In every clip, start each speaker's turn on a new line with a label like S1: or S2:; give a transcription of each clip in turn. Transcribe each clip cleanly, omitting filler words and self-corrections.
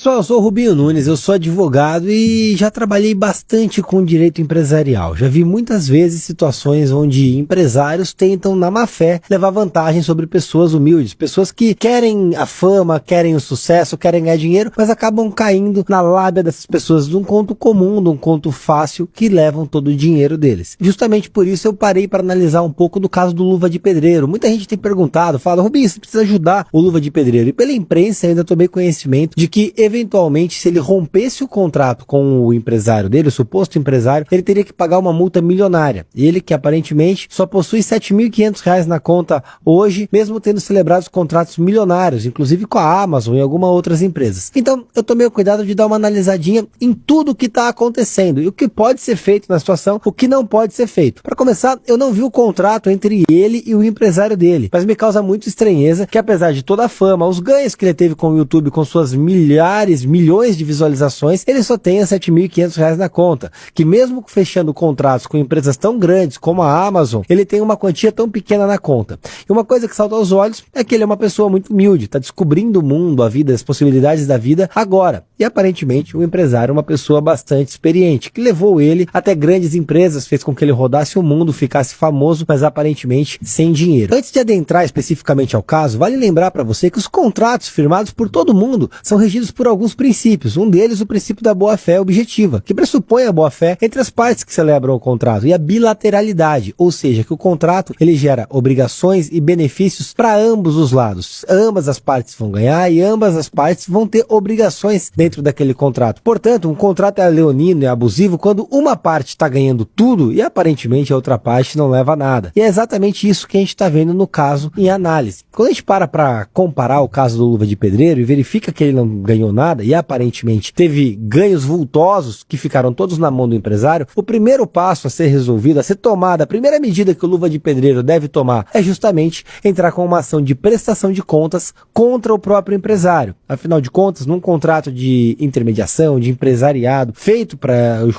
S1: Pessoal, eu sou o Rubinho Nunes, eu sou advogado e já trabalhei bastante com direito empresarial. Já vi muitas vezes situações onde empresários tentam, na má fé, levar vantagem sobre pessoas humildes, pessoas que querem a fama, querem o sucesso, querem ganhar dinheiro, mas acabam caindo na lábia dessas pessoas de um conto comum, de um conto fácil, que levam todo o dinheiro deles. Justamente por isso eu parei para analisar um pouco do caso do Luva de Pedreiro. Muita gente tem perguntado, fala, Rubinho, você precisa ajudar o Luva de Pedreiro. E pela imprensa eu ainda tomei conhecimento de que eventualmente, se ele rompesse o contrato com o empresário dele, o suposto empresário, ele teria que pagar uma multa milionária. Ele que aparentemente só possui R$7.500 na conta hoje, mesmo tendo celebrado os contratos milionários, inclusive com a Amazon e algumas outras empresas. Então, eu tomei o cuidado de dar uma analisadinha em tudo o que está acontecendo e o que pode ser feito na situação, o que não pode ser feito. Para começar, eu não vi o contrato entre ele e o empresário dele, mas me causa muito estranheza que, apesar de toda a fama, os ganhos que ele teve com o YouTube, com suas milhões de visualizações, ele só tenha R$7.500 na conta, que mesmo fechando contratos com empresas tão grandes como a Amazon, ele tem uma quantia tão pequena na conta. E uma coisa que salta aos olhos é que ele é uma pessoa muito humilde, está descobrindo o mundo, a vida, as possibilidades da vida agora. E aparentemente o empresário é uma pessoa bastante experiente, que levou ele até grandes empresas, fez com que ele rodasse o mundo, ficasse famoso, mas aparentemente sem dinheiro. Antes de adentrar especificamente ao caso, vale lembrar para você que os contratos firmados por todo mundo são regidos por alguns princípios. Um deles, o princípio da boa-fé objetiva, que pressupõe a boa-fé entre as partes que celebram o contrato, e a bilateralidade, ou seja, que o contrato ele gera obrigações e benefícios para ambos os lados. Ambas as partes vão ganhar e ambas as partes vão ter obrigações dentro daquele contrato. Portanto, um contrato é leonino e abusivo quando uma parte está ganhando tudo e aparentemente a outra parte não leva a nada. E é exatamente isso que a gente está vendo no caso em análise. Quando a gente para comparar o caso do Luva de Pedreiro e verifica que ele não ganhou nada e aparentemente teve ganhos vultosos que ficaram todos na mão do empresário, o primeiro passo a ser resolvido, a ser tomada, a primeira medida que o Luva de Pedreiro deve tomar é justamente entrar com uma ação de prestação de contas contra o próprio empresário. Afinal de contas, num contrato de intermediação, de empresariado feito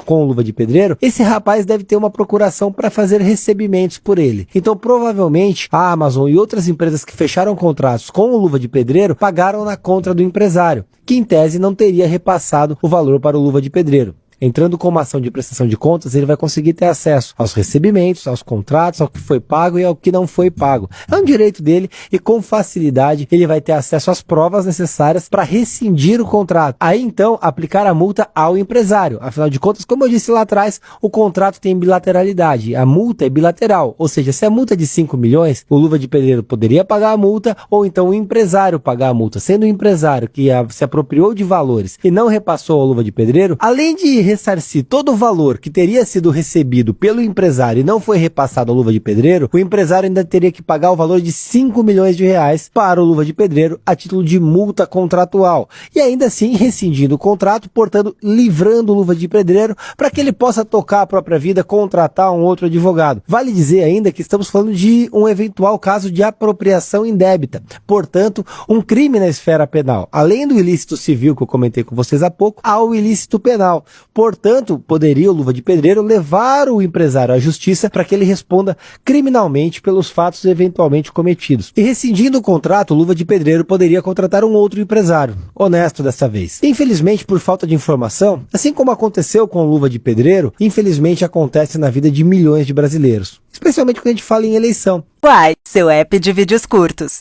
S1: com o Luva de Pedreiro, esse rapaz deve ter uma procuração para fazer recebimentos por ele. Então, provavelmente, a Amazon e outras empresas que fecharam contratos com o Luva de Pedreiro pagaram na conta do empresário, que em tese não teria repassado o valor para o Luva de Pedreiro. Entrando com uma ação de prestação de contas, ele vai conseguir ter acesso aos recebimentos, aos contratos, ao que foi pago e ao que não foi pago. É um direito dele e com facilidade ele vai ter acesso às provas necessárias para rescindir o contrato. Aí então aplicar a multa ao empresário. Afinal de contas, como eu disse lá atrás, o contrato tem bilateralidade. A multa é bilateral, ou seja, se a multa é de 5 milhões, o Luva de Pedreiro poderia pagar a multa ou então o empresário pagar a multa. Sendo o empresário que se apropriou de valores e não repassou ao Luva de Pedreiro, além de ressarcir todo o valor que teria sido recebido pelo empresário e não foi repassado ao Luva de Pedreiro, o empresário ainda teria que pagar o valor de 5 milhões de reais para o Luva de Pedreiro a título de multa contratual. E ainda assim rescindindo o contrato, portanto livrando o Luva de Pedreiro para que ele possa tocar a própria vida, contratar um outro advogado. Vale dizer ainda que estamos falando de um eventual caso de apropriação indébita, portanto um crime na esfera penal. Além do ilícito civil que eu comentei com vocês há pouco, há o ilícito penal. Portanto, poderia o Luva de Pedreiro levar o empresário à justiça para que ele responda criminalmente pelos fatos eventualmente cometidos. E rescindindo o contrato, o Luva de Pedreiro poderia contratar um outro empresário, honesto dessa vez. Infelizmente, por falta de informação, assim como aconteceu com o Luva de Pedreiro, infelizmente acontece na vida de milhões de brasileiros. Especialmente quando a gente fala em eleição.
S2: Uai, seu app de vídeos curtos.